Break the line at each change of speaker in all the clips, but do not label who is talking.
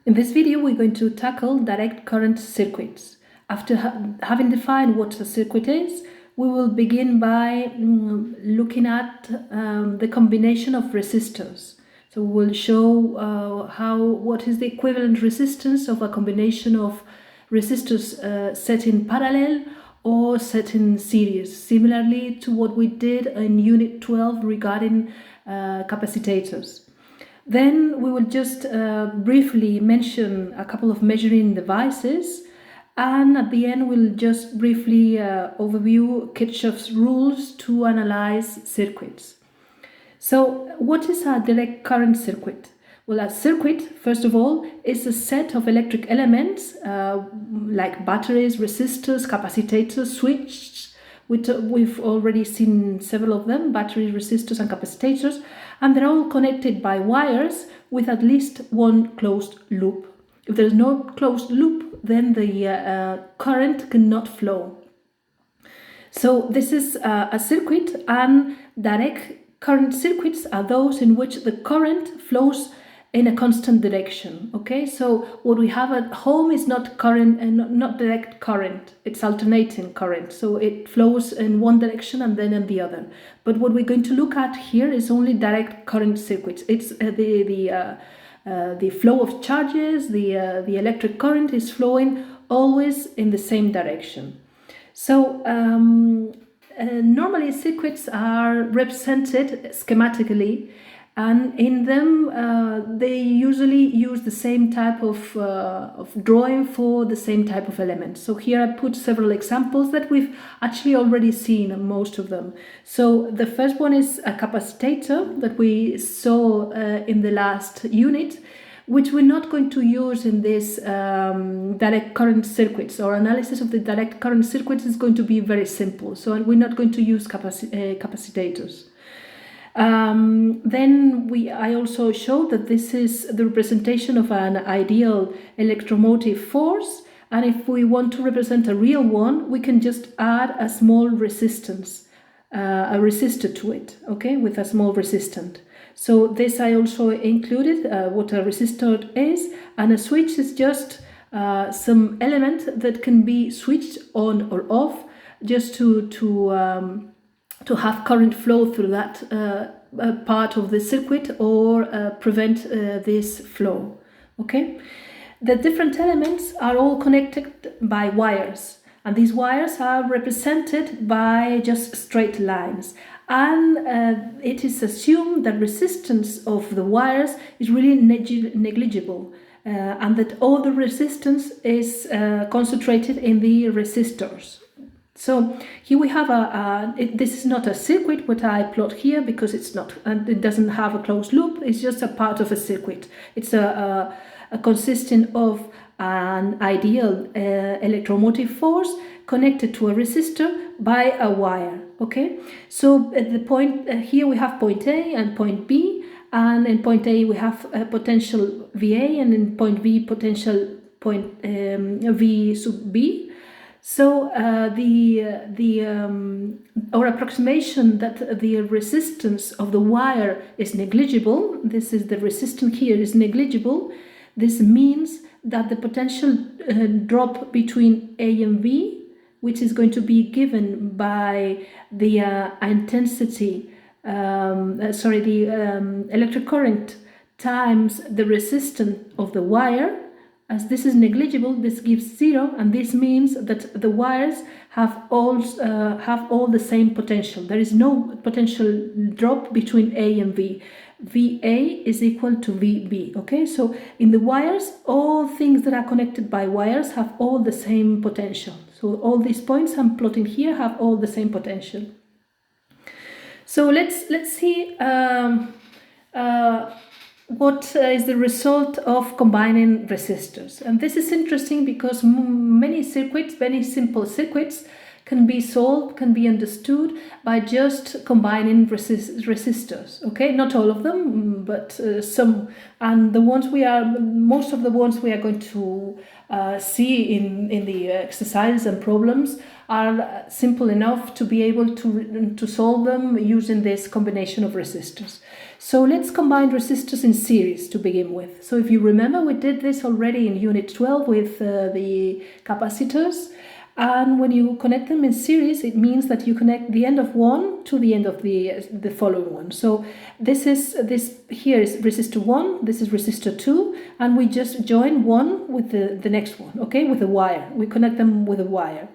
In this video, we're going to tackle direct current circuits. After having defined what a circuit is, we will begin by looking at the combination of resistors. So we'll show what is the equivalent resistance of a combination of resistors set in parallel or set in series, similarly to what we did in Unit 12 regarding capacitors. Then we will just briefly mention a couple of measuring devices, and at the end we'll just briefly overview Kirchhoff's rules to analyze circuits. So what is a direct current circuit? Well, a circuit, first of all, is a set of electric elements like batteries, resistors, capacitors, switches. We've already seen several of them, batteries, resistors and capacitors, and they're all connected by wires with at least one closed loop. If there's no closed loop, then the current cannot flow. So this is a circuit, and direct current circuits are those in which the current flows in a constant direction. Okay, so what we have at home is not current and not direct current, it's alternating current, so it flows in one direction and then in the other. But what we're going to look at here is only direct current circuits. It's the flow of charges, the electric current is flowing always in the same direction. So normally circuits are represented schematically, and in them they usually use the same type of drawing for the same type of elements. So here I put several examples that we've actually already seen, most of them. So the first one is a capacitor that we saw in the last unit, which we're not going to use in this direct current circuits. Our analysis of the direct current circuits is going to be very simple, so we're not going to use capacitors. Then I also showed that this is the representation of an ideal electromotive force, and if we want to represent a real one, we can just add a small resistance, a resistor to it, okay, with a small resistant. So this I also included what a resistor is, and a switch is just some element that can be switched on or off just to have current flow through that part of the circuit or prevent this flow. Okay, the different elements are all connected by wires, and these wires are represented by just straight lines, and it is assumed that resistance of the wires is really negligible, and that all the resistance is concentrated in the resistors. So here we have this is not a circuit what I plot here, because it's not, and it doesn't have a closed loop. It's just a part of a circuit. It's a consisting of an ideal electromotive force connected to a resistor by a wire. Okay, so at the point here we have point A and point B, and in point A we have a potential VA, and in point B potential point V sub B. So our approximation that the resistance of the wire is negligible, this is the resistance here is negligible, this means that the potential drop between A and V, which is going to be given by the intensity, electric current times the resistance of the wire. As this is negligible, this gives 0, and this means that the wires have all the same potential. There is no potential drop between A and V. VA is equal to VB. Okay, so in the wires, all things that are connected by wires have all the same potential. So all these points I'm plotting here have all the same potential. So let's see what is the result of combining resistors. And this is interesting because many circuits, many simple circuits, can be solved, can be understood by just combining resistors. Okay, not all of them, but some, and most of the ones we are going to see in the exercises and problems are simple enough to be able to solve them using this combination of resistors. So let's combine resistors in series to begin with. So if you remember, we did this already in Unit 12 with the capacitors. And when you connect them in series, it means that you connect the end of one to the end of the following one. So this here is resistor 1, this is resistor 2, and we just join one with the next one, okay, with a wire. We connect them with a wire.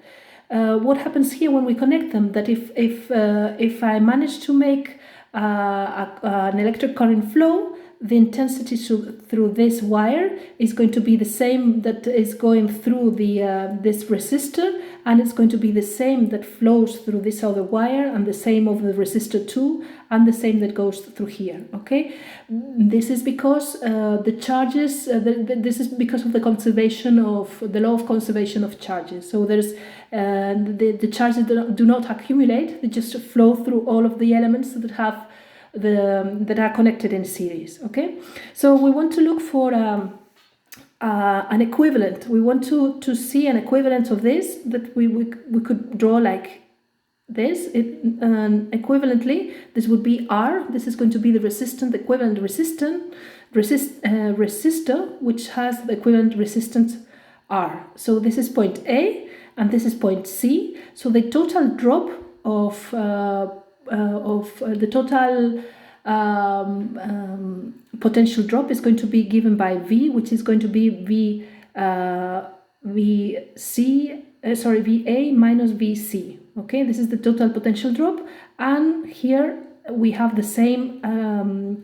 What happens here when we connect them? That if I manage to make an electric current flow, the intensity through this wire is going to be the same that is going through this resistor, and it's going to be the same that flows through this other wire, and the same of the resistor 2, and the same that goes through here. Okay, this is because the charges. This is because of the conservation of the law of conservation of charges. So there's the charges do not accumulate; they just flow through all of the elements that have that are connected in series. Okay, so we want to look for an equivalent. We want to see an equivalent of this that we could draw like this. Equivalently, this would be R. This is going to be the equivalent resistor, which has the equivalent resistance R. So this is point A and this is point C. So the total drop of the total potential drop is going to be given by V, which is going to be VA minus VC. Okay, this is the total potential drop, and here we have the same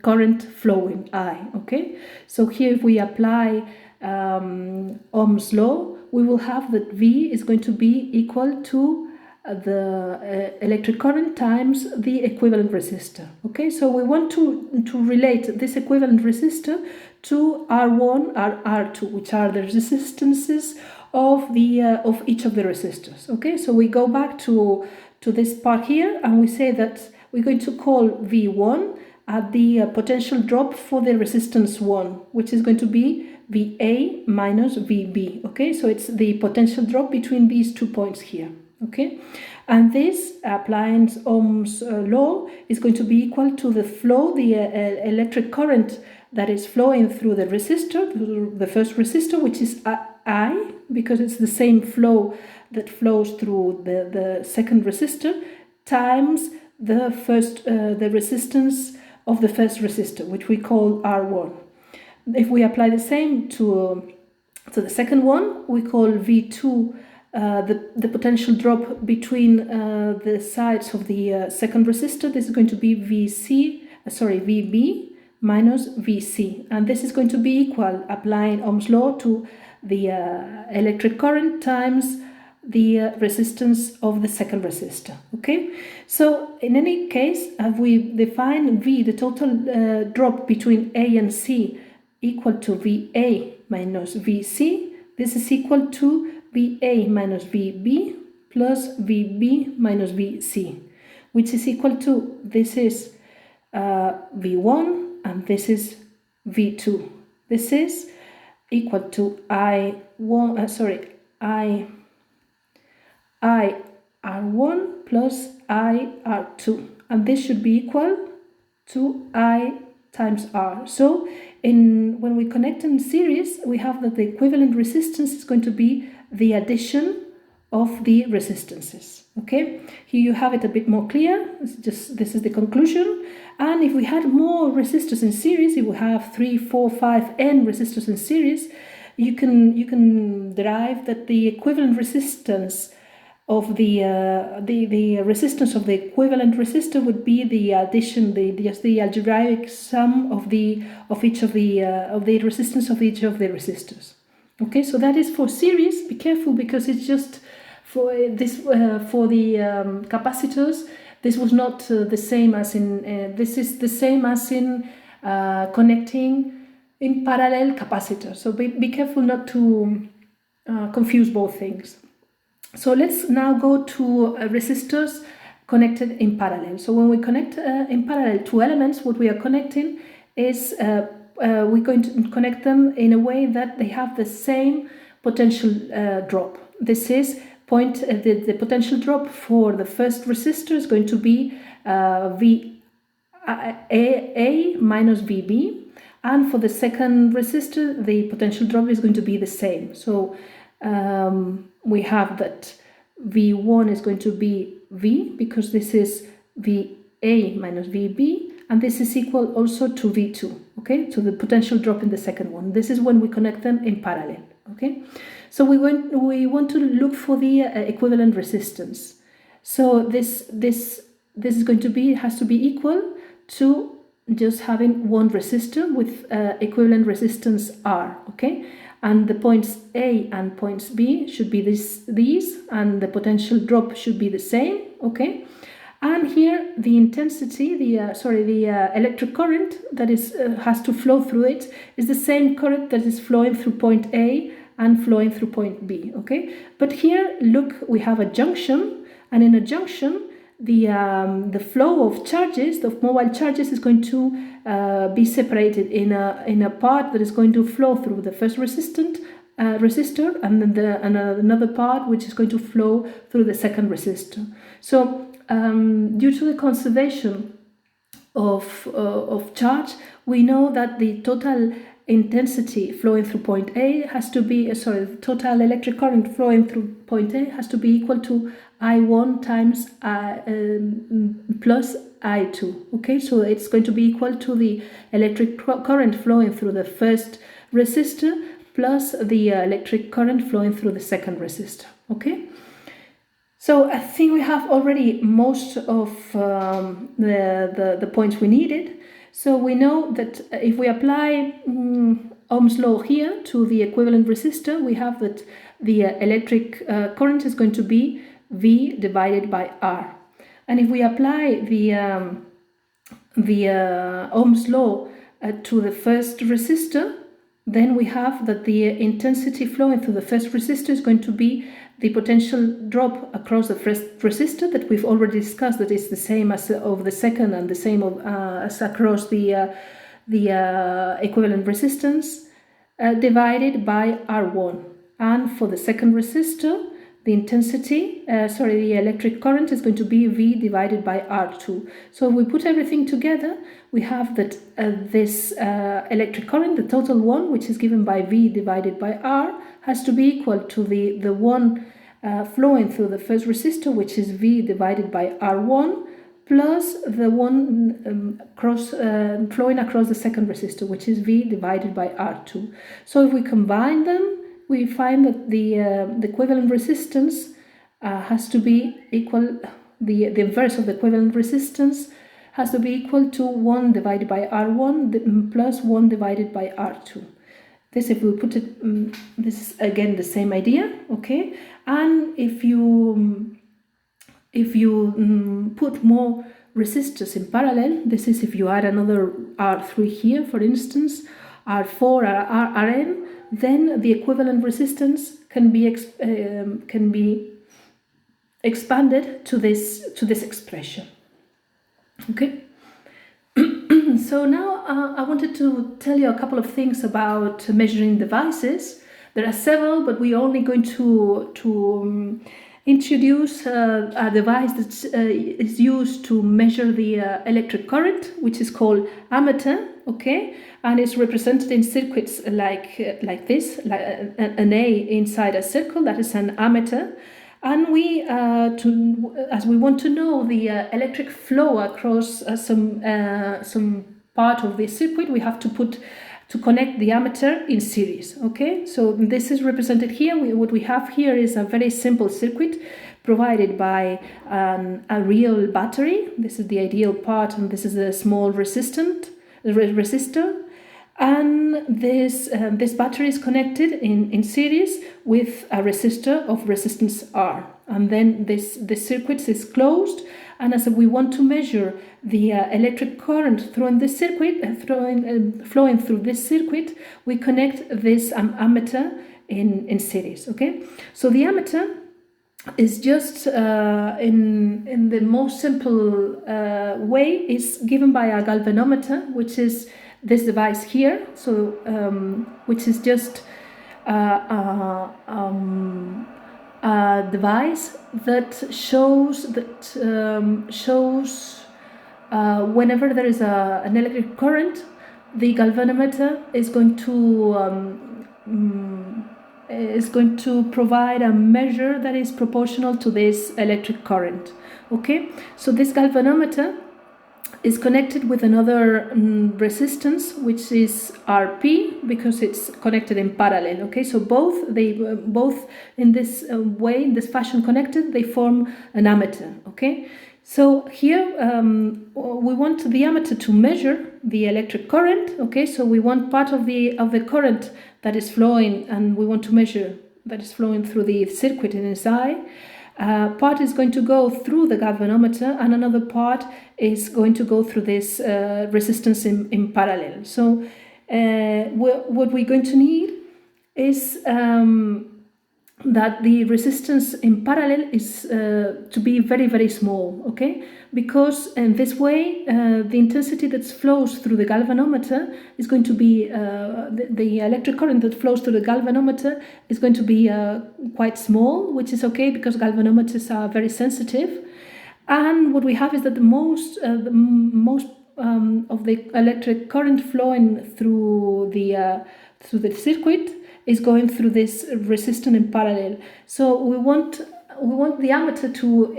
current flowing I. Okay, so here if we apply Ohm's law, we will have that V is going to be equal to the electric current times the equivalent resistor. Okay, so we want to relate this equivalent resistor to R1 and R2, which are the resistances of each of the resistors. Okay, so we go back to this part here, and we say that we're going to call V1 at the potential drop for the resistance 1, which is going to be VA minus VB. Okay, so it's the potential drop between these 2 points here. Okay, and this, applying Ohm's law, is going to be equal to the flow, the electric current that is flowing through the resistor, the first resistor, which is I, because it's the same flow that flows through the second resistor, times the resistance of the first resistor, which we call R1. If we apply the same to the second one, we call V2 the potential drop between the sides of the second resistor. This is going to be VB minus VC, and this is going to be equal, applying Ohm's law, to the electric current times the resistance of the second resistor. Okay, so in any case, we define V, the total drop between A and C, equal to VA minus VC. This is equal to VA minus VB plus VB minus VC, which is equal to, this is V1 and this is V2. This is equal to IR1 plus IR2, and this should be equal to I times R. So when we connect in series, we have that the equivalent resistance is going to be the addition of the resistances. Okay, here you have it a bit more clear. This is the conclusion. And if we had more resistors in series, if we have 3, 4, 5, n resistors in series, you can derive that the equivalent resistance of the resistance of the equivalent resistor would be the addition, the algebraic sum of each of the resistance of each of the resistors. Okay, so that is for series. Be careful, because it's just for this for the capacitors. This was not the same as in. This is the same as in connecting in parallel capacitors. So be careful not to confuse both things. So let's now go to resistors connected in parallel. So when we connect in parallel two elements, what we are connecting is we're going to connect them in a way that they have the same potential drop. This is the potential drop for the first resistor is going to be A minus VB, and for the second resistor the potential drop is going to be the same. So we have that V1 is going to be V, because this is VA minus VB, and this is equal also to V2, okay, to the potential drop in the second one. This is when we connect them in parallel, okay. So we want to look for the equivalent resistance. So this is going to be, has to be equal to just having one resistor with equivalent resistance R, okay? And the points A and points B should be these, and the potential drop should be the same, okay? And here the intensity, the electric current that is has to flow through it is the same current that is flowing through point A and flowing through point B, okay? But here, look, we have a junction, and in a junction, the flow of charges, of mobile charges, is going to be separated in a part that is going to flow through the first resistor, and then another part which is going to flow through the second resistor. So due to the conservation of charge, we know that the total intensity flowing through point A has to be, the total electric current flowing through point A has to be equal to I1 times plus I2, okay? So it's going to be equal to the electric current flowing through the first resistor plus the electric current flowing through the second resistor, okay? So I think we have already most of the points we needed. So we know that if we apply Ohm's law here to the equivalent resistor, we have that the electric current is going to be V divided by R. And if we apply the Ohm's law to the first resistor, then we have that the intensity flowing through the first resistor is going to be the potential drop across the first resistor that we've already discussed, that is the same as of the second and the same as across the equivalent resistance, divided by R1. And for the second resistor, the intensity, the electric current is going to be V divided by R2. So if we put everything together, we have that this electric current, the total one, which is given by V divided by R, has to be equal to the one flowing through the first resistor, which is V divided by R1, plus the one flowing across the second resistor, which is V divided by R2. So if we combine them, we find that the equivalent resistance has to be equal, the inverse of the equivalent resistance has to be equal to 1 divided by R1 plus 1 divided by R2. This, if we put it, this is again the same idea, okay? And if you put more resistors in parallel, this is if you add another R3 here, for instance, R4 or Rn, then the equivalent resistance can be expanded to this expression. Okay. So now I wanted to tell you a couple of things about measuring devices. There are several, but we're only going to introduce a device that is used to measure the electric current, which is called ammeter, okay? And it's represented in circuits like this, like an A inside a circle, that is an ammeter. And we, as we want to know the electric flow across some part of the circuit, we have to connect the ammeter in series, okay? So this is represented here. What we have here is a very simple circuit provided by a real battery. This is the ideal part, and this is a small resistor. And this battery is connected in series with a resistor of resistance R. And then this circuit is closed. And as we want to measure the electric current flowing through this circuit, we connect this ammeter in series. Okay, so the ammeter is just in the most simple way is given by a galvanometer, which is this device here. So which is just a device that shows whenever there is an electric current, the galvanometer is going to provide a measure that is proportional to this electric current. Okay, so this galvanometer is connected with another resistance, which is Rp, because it's connected in parallel. Okay, so both in this way, in this fashion connected, they form an ammeter. Okay, so here we want the ammeter to measure the electric current. Okay, so we want part of the current that is flowing, and we want to measure that is flowing through the circuit inside. Part is going to go through the galvanometer, and another part is going to go through this resistance in parallel. So what we're going to need is that the resistance in parallel is to be very, very small, okay? Because in this way, the intensity that flows through the galvanometer is going to be, the electric current that flows through the galvanometer is going to be quite small, which is okay because galvanometers are very sensitive. And what we have is that the most of the electric current flowing through the circuit is going through this resistor in parallel. So we want the ammeter to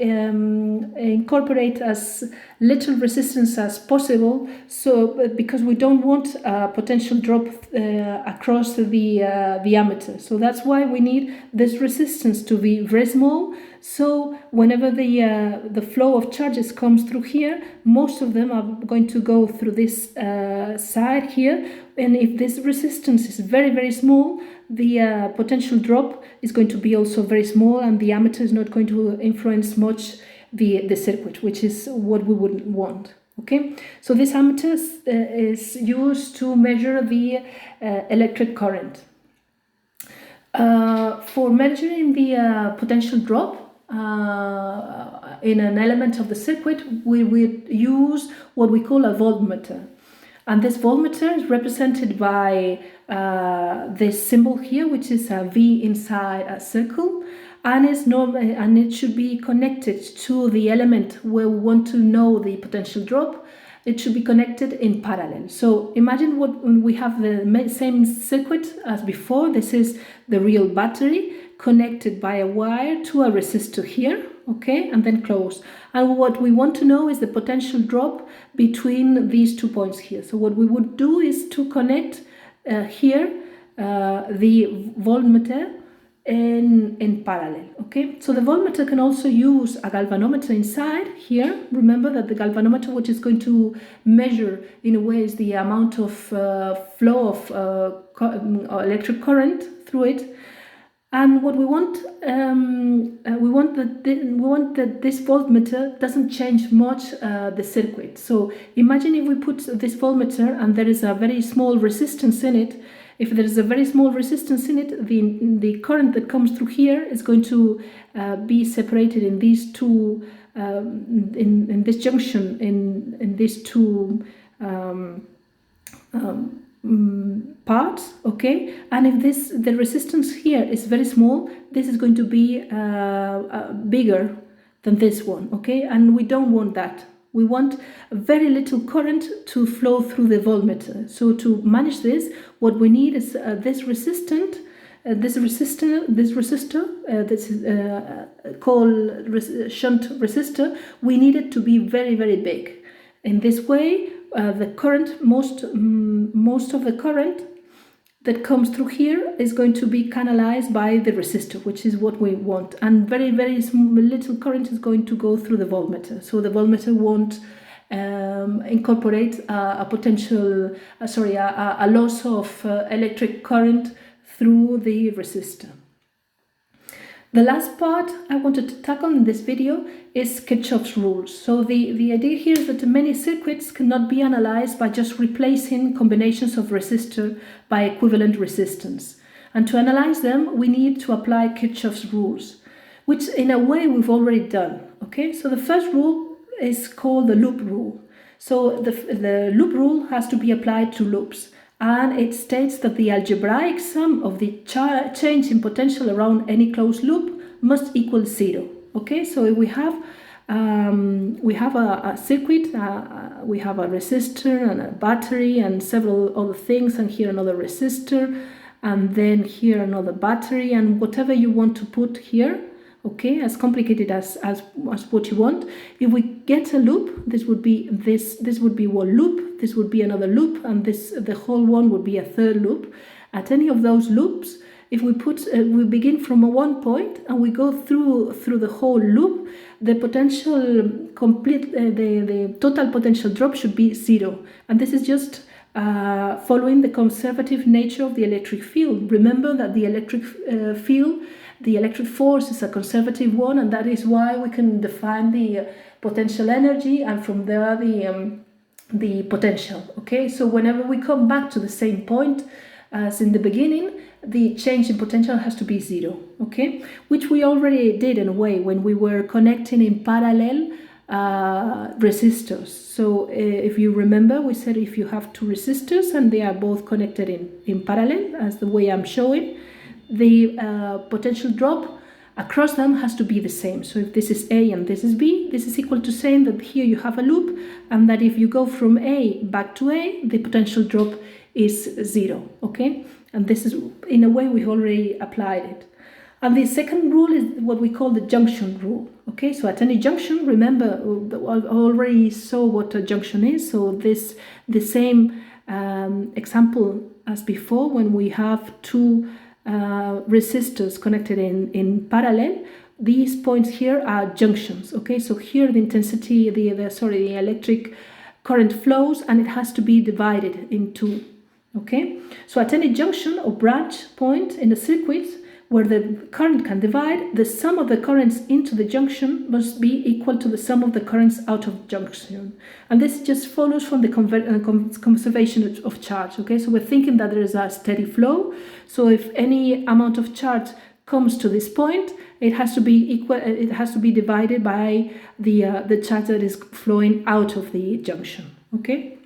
incorporate as little resistance as possible. So because we don't want a potential drop across the ammeter. So that's why we need this resistance to be very small. So whenever the flow of charges comes through here, most of them are going to go through this side here. And if this resistance is very, very small, the potential drop is going to be also very small, and the ammeter is not going to influence much the circuit, which is what we would want. Okay, so this ammeter is used to measure the electric current. For measuring the potential drop in an element of the circuit, we would use what we call a voltmeter. And this voltmeter is represented by this symbol here, which is a V inside a circle, and it should be connected to the element where we want to know the potential drop. It should be connected in parallel. So imagine we have the same circuit as before. This is the real battery connected by a wire to a resistor here, okay, and then close. And what we want to know is the potential drop between these 2 points here. So what we would do is to connect here the voltmeter in parallel. Okay, so the voltmeter can also use a galvanometer inside here. Remember that the galvanometer, which is going to measure in a way is the amount of flow of electric current through it. And what we want that this voltmeter doesn't change much the circuit. So imagine if we put this voltmeter and there is a very small resistance in it. If there is a very small resistance in it, the current that comes through here is going to be separated in these two, in this junction, in these two parts, okay? And if the resistance here is very small, this is going to be bigger than this one, okay? And we don't want that. We want very little current to flow through the voltmeter. So to manage this, what we need is this resistor that's called shunt resistor. We need it to be very, very big. In this way, the current, most of the current that comes through here is going to be canalized by the resistor, which is what we want, and very, very little current is going to go through the voltmeter. So the voltmeter won't incorporate a loss of electric current through the resistor. The last part I wanted to tackle in this video is Kirchhoff's rules. So the idea here is that many circuits cannot be analyzed by just replacing combinations of resistor by equivalent resistance. And to analyze them, we need to apply Kirchhoff's rules. which in a way we've already done. Okay, so the first rule is called the loop rule. So the loop rule has to be applied to loops, and it states that the algebraic sum of the change in potential around any closed loop must equal 0. Okay, so we have a circuit, we have a resistor and a battery and several other things, and here another resistor, and then here another battery, and whatever you want to put here. Okay, as complicated as what you want. If we get a loop, this would be one loop, this would be another loop, and the whole one would be a third loop. At any of those loops, if we we begin from one point and we go through the whole loop, the potential the total potential drop should be 0, and this is just following the conservative nature of the electric field. Remember that the electric field, the electric force, is a conservative one, and that is why we can define the potential energy and from there the potential. Okay, so whenever we come back to the same point as in the beginning, the change in potential has to be 0. Okay, which we already did in a way when we were connecting in parallel resistors. So if you remember, we said if you have two resistors and they are both connected in parallel, as the way I'm showing, the potential drop across them has to be the same. So if this is A and this is B, this is equal to saying that here you have a loop, and that if you go from A back to A, the potential drop is 0. Okay, and this is in a way we've already applied it. And the second rule is what we call the junction rule. Okay, so at any junction, remember, I already saw what a junction is. So the same example as before, when we have two resistors connected in parallel, these points here are junctions. Okay, so here the intensity, the electric current flows, and it has to be divided in two. Okay, so at any junction or branch point in the circuit where the current can divide, the sum of the currents into the junction must be equal to the sum of the currents out of junction. And this just follows from the conservation of charge. Okay, so we're thinking that there is a steady flow. So if any amount of charge comes to this point, it has to be equal. It has to be divided by the charge that is flowing out of the junction. Okay.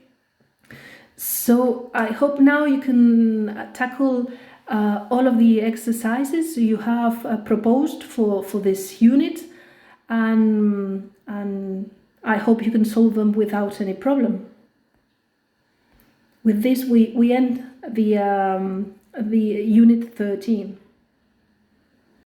So I hope now you can tackle all of the exercises you have proposed for this unit, and I hope you can solve them without any problem. With this, we end the unit 13.